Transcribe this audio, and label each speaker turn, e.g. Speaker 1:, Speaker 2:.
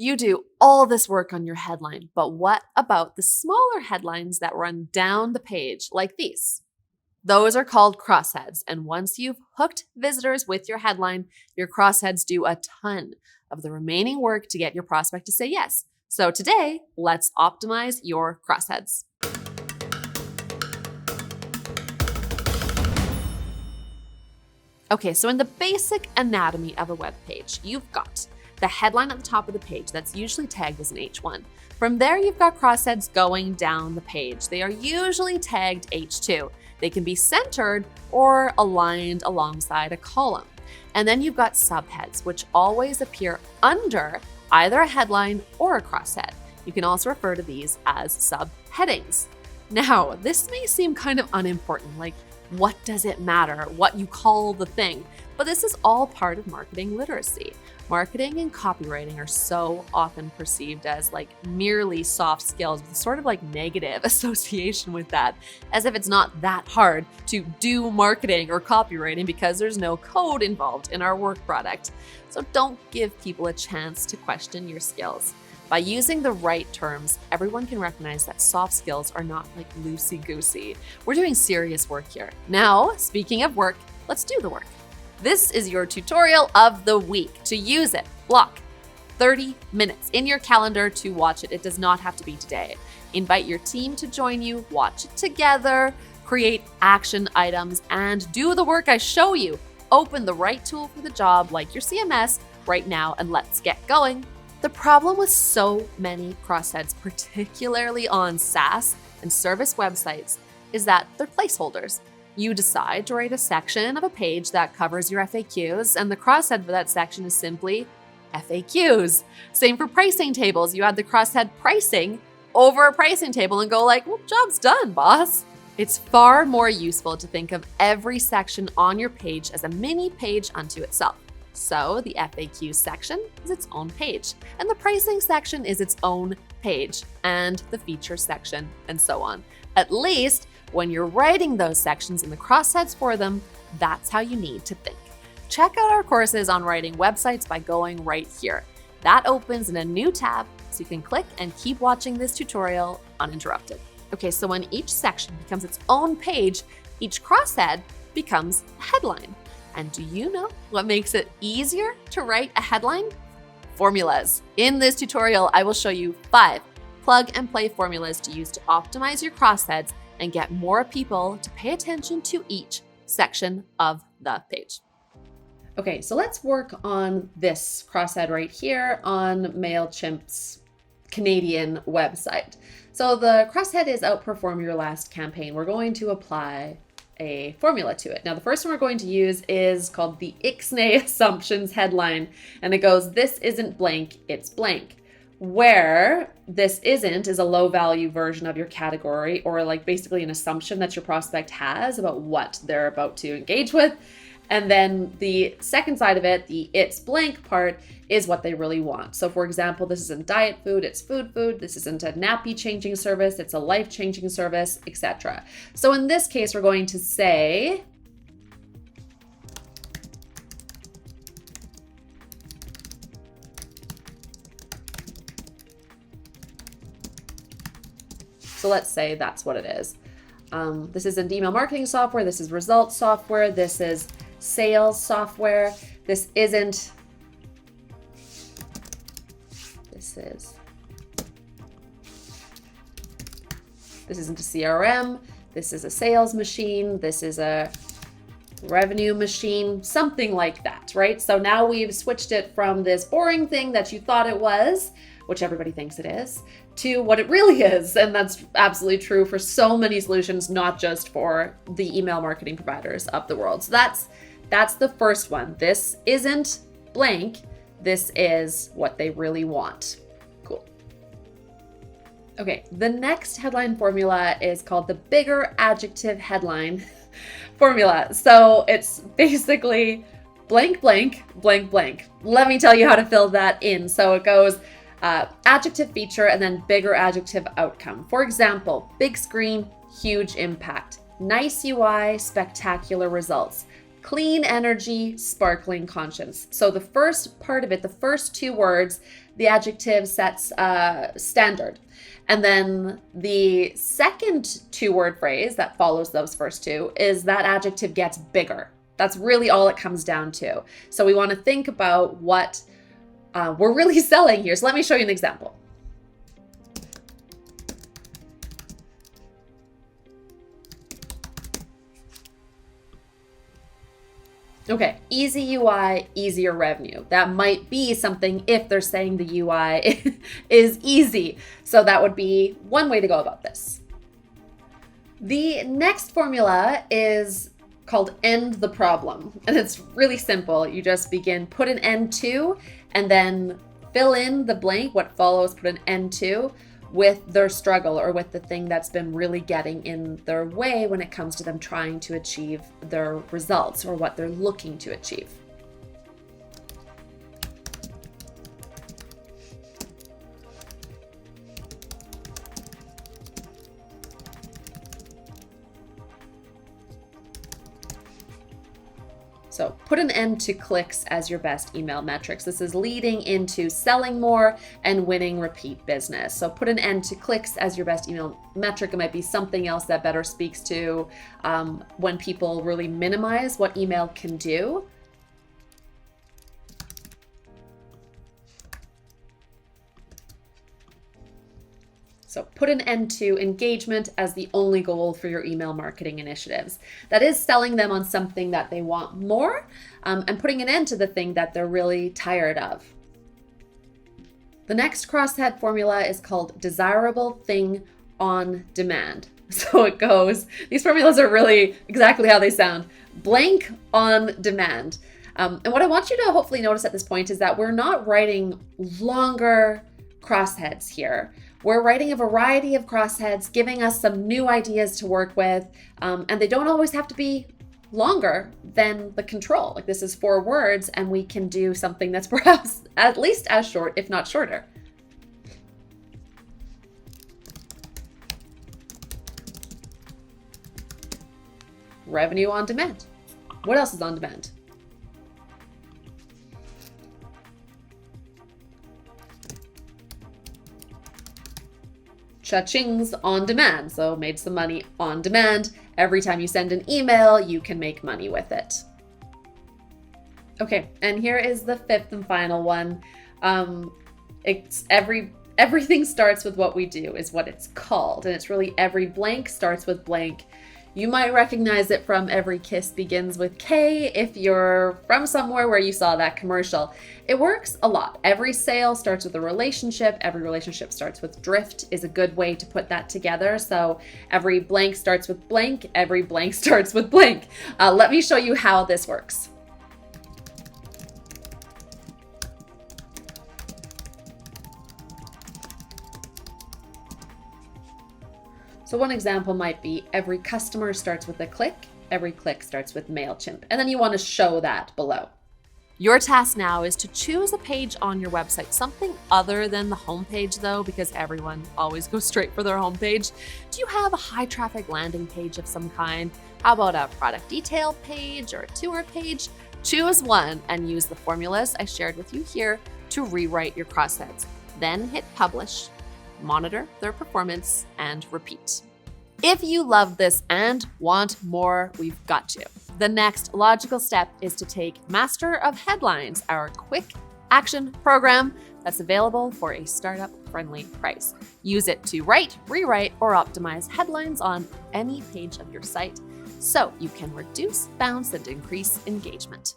Speaker 1: You do all this work on your headline, but what about the smaller headlines that run down the page like these? Those are called crossheads, and once you've hooked visitors with your headline, your crossheads do a ton of the remaining work to get your prospect to say yes. So today, let's optimize your crossheads. Okay, so in the basic anatomy of a web page, you've got the headline at the top of the page that's usually tagged as an H1. From there, you've got crossheads going down the page. They are usually tagged H2. They can be centered or aligned alongside a column. And then you've got subheads, which always appear under either a headline or a crosshead. You can also refer to these as subheadings. Now, this may seem kind of unimportant, like what does it matter what you call the thing? But this is all part of marketing literacy. Marketing and copywriting are so often perceived as like merely soft skills with sort of like negative association with that, as if it's not that hard to do marketing or copywriting because there's no code involved in our work product. So don't give people a chance to question your skills. By using the right terms, everyone can recognize that soft skills are not like loosey-goosey. We're doing serious work here. Now, speaking of work, let's do the work. This is your tutorial of the week. To use it, block 30 minutes in your calendar to watch it. It does not have to be today. Invite your team to join you, watch it together, create action items, and do the work I show you. Open the right tool for the job, like your CMS, right now, and let's get going. The problem with so many crossheads, particularly on SaaS and service websites, is that they're placeholders. You decide to write a section of a page that covers your FAQs, and the crosshead for that section is simply FAQs. Same for pricing tables. You add the crosshead pricing over a pricing table and go like, well, job's done, boss. It's far more useful to think of every section on your page as a mini page unto itself. So the FAQ section is its own page, and the pricing section is its own page, and the feature section, and so on. At least when you're writing those sections in the crossheads for them, that's how you need to think. Check out our courses on writing websites by going right here. That opens in a new tab, so you can click and keep watching this tutorial uninterrupted. Okay, so when each section becomes its own page, each crosshead becomes a headline. And do you know what makes it easier to write a headline? Formulas. In this tutorial, I will show you 5 plug-and-play formulas to use to optimize your crossheads and get more people to pay attention to each section of the page. Okay, so let's work on this crosshead right here on MailChimp's Canadian website. So the crosshead is outperform your last campaign. We're going to apply a formula to it. Now, the first one we're going to use is called the Ixnay Assumptions headline, and it goes, this isn't blank, it's blank. Where this isn't is a low value version of your category, or like basically an assumption that your prospect has about what they're about to engage with. And then the second side of it, the it's blank part, is what they really want. So for example, this isn't diet food, it's food. This isn't a nappy changing service, it's a life changing service, etc. So in this case, we're going to say, so let's say that's what it is. This isn't email marketing software, this is results software, this is sales software, this isn't a CRM, this is a sales machine, this is a revenue machine, something like that, right? So now we've switched it from this boring thing that you thought it was, which everybody thinks it is, to what it really is. And that's absolutely true for so many solutions, not just for the email marketing providers of the world. So that's the first one. This isn't blank. This is what they really want. Cool. Okay, the next headline formula is called the bigger adjective headline formula. So it's basically blank, blank, blank, blank. Let me tell you how to fill that in. So it goes adjective feature and then bigger adjective outcome. For example, big screen, huge impact. Nice UI, spectacular results. Clean energy, sparkling conscience. So the first part of it, the first 2 words, the adjective sets standard. And then the second two-word phrase that follows those first two is that adjective gets bigger. That's really all it comes down to. So we want to think about what we're really selling here. So let me show you an example. Okay, easy UI, easier revenue. That might be something if they're saying the UI is easy. So that would be one way to go about this. The next formula is called end the problem. And it's really simple. You just begin, put an end to, and then fill in the blank, what follows, put an end to, with their struggle or with the thing that's been really getting in their way when it comes to them trying to achieve their results or what they're looking to achieve. So put an end to clicks as your best email metrics. This is leading into selling more and winning repeat business. So put an end to clicks as your best email metric. It might be something else that better speaks to when people really minimize what email can do. So put an end to engagement as the only goal for your email marketing initiatives. That is selling them on something that they want more and putting an end to the thing that they're really tired of. The next crosshead formula is called desirable thing on demand. So it goes, these formulas are really exactly how they sound. Blank on demand. And what I want you to hopefully notice at this point is that we're not writing longer crossheads here. We're writing a variety of crossheads, giving us some new ideas to work with, and they don't always have to be longer than the control. Like this is 4 words, and we can do something that's perhaps at least as short, if not shorter. Revenue on demand. What else is on demand? Cha-ching's on demand. So made some money on demand. Every time you send an email, you can make money with it. Okay, and here is the 5th and final one. Everything starts with what we do is what it's called. And it's really every blank starts with blank. You might recognize it from Every Kiss Begins with K if you're from somewhere where you saw that commercial. It works a lot. Every sale starts with a relationship. Every relationship starts with drift is a good way to put that together. So every blank starts with blank. Every blank starts with blank. Let me show you how this works. So one example might be every customer starts with a click, every click starts with MailChimp, and then you want to show that below. Your task now is to choose a page on your website, something other than the homepage though, because everyone always goes straight for their homepage. Do you have a high traffic landing page of some kind? How about a product detail page or a tour page? Choose one and use the formulas I shared with you here to rewrite your crossheads. Then hit publish. Monitor their performance, and repeat. If you love this and want more, we've got you. The next logical step is to take Master of Headlines, our quick action program that's available for a startup-friendly price. Use it to write, rewrite, or optimize headlines on any page of your site so you can reduce bounce and increase engagement.